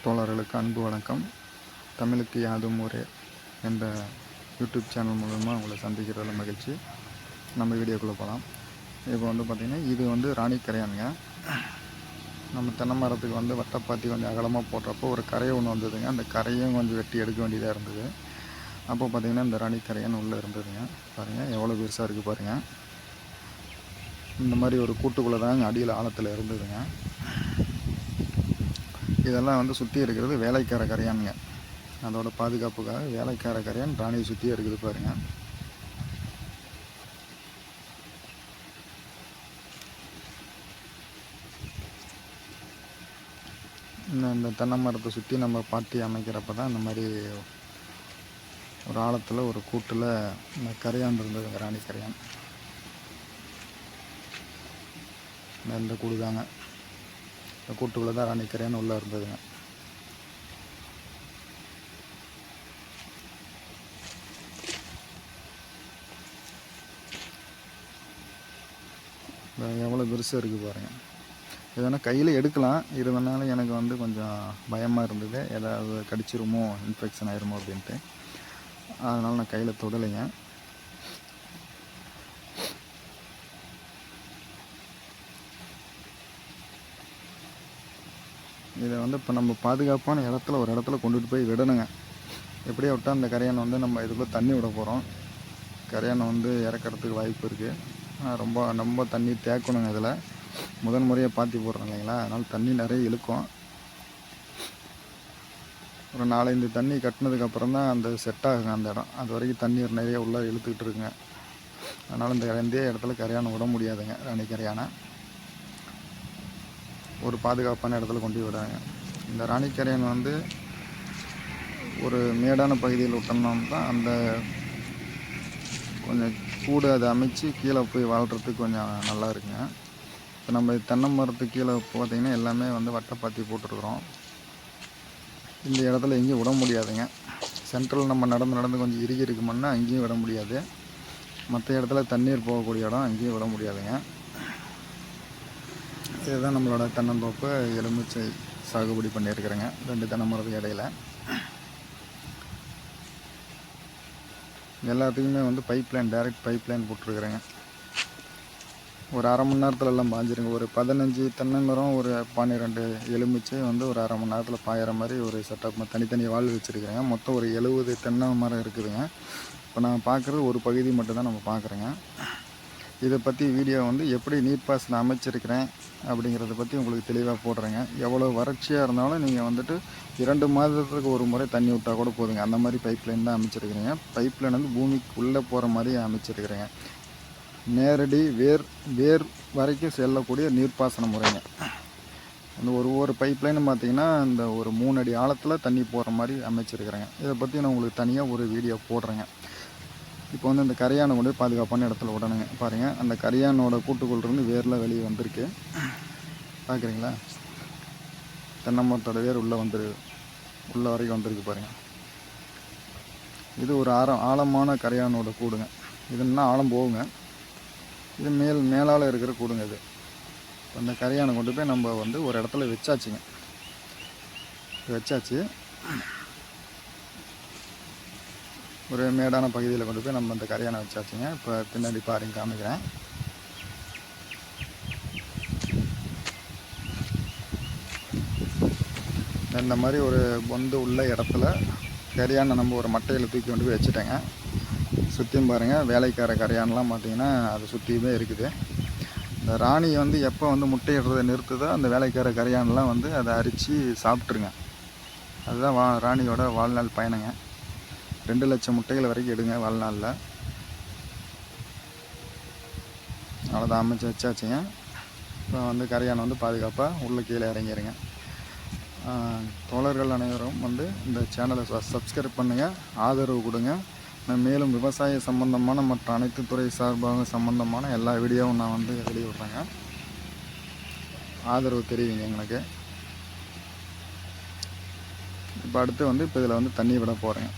தோழர்களுக்கு அன்பு வணக்கம். தமிழுக்கு யாதும் ஊரே என்ற யூடியூப் சேனல் மூலமாக உங்களை சந்திக்கிறதுல மகிழ்ச்சி. நம்ம வீடியோக்குள்ளே போகலாம். இப்போ பார்த்திங்கன்னா இது ராணி கரையானுங்க. நம்ம தென்னை மரத்துக்கு வட்டப்பாத்தி கொஞ்சம் அகலமாக போடுறப்போ ஒரு கரையை ஒன்று வந்ததுங்க. அந்த கரையும் கொஞ்சம் வெட்டி எடுக்க வேண்டியதாக இருந்தது. அப்போ பார்த்திங்கன்னா இந்த ராணி கரையான் உள்ளே இருந்ததுங்க. பாருங்கள் எவ்வளோ பெருசாக இருக்குது பாருங்கள். இந்த மாதிரி ஒரு கூட்டுக்குள்ளே தாங்க அடியில் ஆழத்தில் இருந்ததுங்க. இதெல்லாம் சுற்றி இருக்கிறது வேலைக்கார கரையானுங்க. அதோட பாதுகாப்புக்காக வேலைக்கார கரையான் ராணியை சுற்றியே இருக்குது பாருங்கள். இந்த தென்னை மரத்தை சுற்றி நம்ம பாத்தி அமைக்கிறப்ப தான் இந்த மாதிரி ஒரு ஆழத்தில் ஒரு கூட்டில் இந்த கரையான் இருந்ததுங்க, ராணி கரையான். இந்த கூடு தாங்க, இந்த கூட்டுக்குள்ளே தான் ராணி கரையான் உள்ளே இருந்ததுங்க. எவ்வளோ பெருசாக இருக்குது பாருங்கள். எதனா கையில் எடுக்கலாம், இருந்தனால எனக்கு கொஞ்சம் பயமாக இருந்தது, ஏதாவது கடிச்சிருமோ, இன்ஃபெக்ஷன் ஆயிருமோ அப்படின்ட்டு. அதனால் நான் கையில் தொடலைங்க. இதை இப்போ நம்ம பாதுகாப்பான இடத்துல ஒரு இடத்துல கொண்டுட்டு போய் விடணுங்க. எப்படியே விட்டால் அந்த கரையானை நம்ம இதுக்குள்ளே தண்ணி விட போகிறோம். கரையானை இறக்கிறதுக்கு வாய்ப்பு இருக்குது. ரொம்ப தண்ணி தேக்கணுங்க. இதில் முதன் முறையாக பாத்தி போடுறோம் இல்லைங்களா, அதனால் தண்ணி நிறைய இழுக்கும். ஒரு 4-5 தண்ணி கட்டினதுக்கப்புறம் தான் அந்த செட் ஆகுங்க அந்த இடம். அது வரைக்கும் தண்ணீர் நிறைய உள்ளே இழுத்துக்கிட்டு இருக்குங்க. அதனால் இந்த இடத்துல கரையானை விட முடியாதுங்க. ராணி கரையானை ஒரு பாதுகாப்பான இடத்துல கொண்டு விடாங்க. இந்த ராணி கரையான் ஒரு மேடான பகுதியில் விட்டோம்னா தான் அந்த கொஞ்சம் கூடு அதை அமைச்சு கீழே போய் வாழ்கிறதுக்கு கொஞ்சம் நல்லா இருக்குங்க. இப்போ நம்ம தென்னை மரத்துக்கு கீழே பார்த்திங்கன்னா எல்லாமே வட்டப்பாத்தி போட்டிருக்குறோம். இந்த இடத்துல எங்கேயும் விட முடியாதுங்க. சென்ட்ரல் நம்ம நடந்து கொஞ்சம் இறுகி இருக்குமுன்னா அங்கேயும் விட முடியாது. மற்ற இடத்துல தண்ணீர் போகக்கூடிய இடம் அங்கேயும் விட முடியாதுங்க. இதுதான் நம்மளோட தென்னந்தோப்பு. எலுமிச்சை சாகுபடி பண்ணியிருக்கிறேங்க 2 தென்னை மரத்துக்கு இடையில. எல்லாத்துக்குமே pipeline, direct pipeline போட்டிருக்கிறேங்க. ஒரு அரை மணி நேரத்தில் எல்லாம் பாஞ்சிருங்க. ஒரு 15 தென்னை மரம், ஒரு 12 எலுமிச்சை ஒரு அரை மணி நேரத்தில் பாயிற மாதிரி ஒரு செட்டப் தனித்தனி வாழ் வச்சுருக்கிறேங்க. மொத்தம் ஒரு 70 தென்னை மரம் இருக்குதுங்க. இப்போ நான் பார்க்குறது ஒரு பகுதி மட்டும்தான் நம்ம பார்க்குறேங்க. இதை பற்றி வீடியோ எப்படி நீர்ப்பாசனம் அமைச்சிருக்கிறேன் அப்படிங்கிறத பற்றி உங்களுக்கு தெளிவாக போடுறேங்க. எவ்வளோ வறட்சியாக இருந்தாலும் நீங்கள் 2 மாதத்துக்கு ஒரு முறை தண்ணி விட்டால் கூட போதுங்க. அந்த மாதிரி பைப் லைன் தான் அமைச்சிருக்கிறேங்க. பைப் லைன் பூமிக்கு உள்ளே போகிற மாதிரி அமைச்சிருக்கிறேங்க. நேரடி வேர் வரைக்கும் செல்லக்கூடிய நீர்ப்பாசன முறைங்க. ஒரு பைப் லைன் பார்த்திங்கன்னா இந்த ஒரு 3 அடி ஆழத்தில் தண்ணி போகிற மாதிரி அமைச்சிருக்கிறேங்க. இதை பற்றி நான் உங்களுக்கு தனியாக ஒரு வீடியோ போடுறேங்க. இப்போ இந்த கரையானை கொண்டு பாதுகாப்பான இடத்துல விடணுங்க. பாருங்கள், அந்த கரையானோட கூட்டுக்குள்ளிருந்து வேரில் வெளியே வந்திருக்கு. பார்க்குறீங்களா, தென்னை மரத்தோட வேர் உள்ளே உள்ள வரைக்கும் வந்திருக்கு பாருங்கள். இது ஒரு ஆழமான கரையானோட கூடுங்க. இது இன்னும் ஆழம் போகுங்க. இது மேலால் இருக்கிற கூடுங்க. இது அந்த கரையானை கொண்டு போய் நம்ம ஒரு இடத்துல வச்சாச்சு. ஒரு மேடான பகுதியில் கொண்டு போய் நம்ம அந்த கரையானை வச்சாச்சுங்க. இப்போ பின்னாடி பாருங்க, காமிக்கிறேன். இந்த மாதிரி ஒரு உள்ள இடத்துல கரையானை நம்ம ஒரு மட்டையில் தூக்கி கொண்டு போய் வச்சுட்டேங்க. சுற்றியும் பாருங்கள், வேலைக்கார கரையான்லாம் பார்த்திங்கன்னா அது சுற்றியுமே இருக்குது. இந்த ராணி எப்போ முட்டையிடுறதை நிறுத்துதோ அந்த வேலைக்கார கரையான்லாம் அதை அரித்து சாப்பிட்ருங்க. அதுதான் ராணியோட வாழ்நாள் பயணங்க. 2 லட்சம் முட்டைகள் வரைக்கும் எடுங்க வாழ்நாளில். அவ்வளோதான், அமைச்சு வச்சாச்சுங்க. இப்போ கரையானை பாதுகாப்பாக உள்ளே கீழே இறங்கிடுங்க. தோழர்கள் அனைவரும் இந்த சேனலை சப்ஸ்கிரைப் பண்ணுங்கள், ஆதரவு கொடுங்க. மேலும் விவசாய சம்பந்தமான மற்ற அனைத்து துறை சார்பாக சம்பந்தமான எல்லா வீடியோவும் நான் வெளியிடுறேங்க. ஆதரவு தெரிவிங்க எங்களுக்கு. இப்போ அடுத்து இப்போ இதில் தண்ணி விட போகிறேங்க.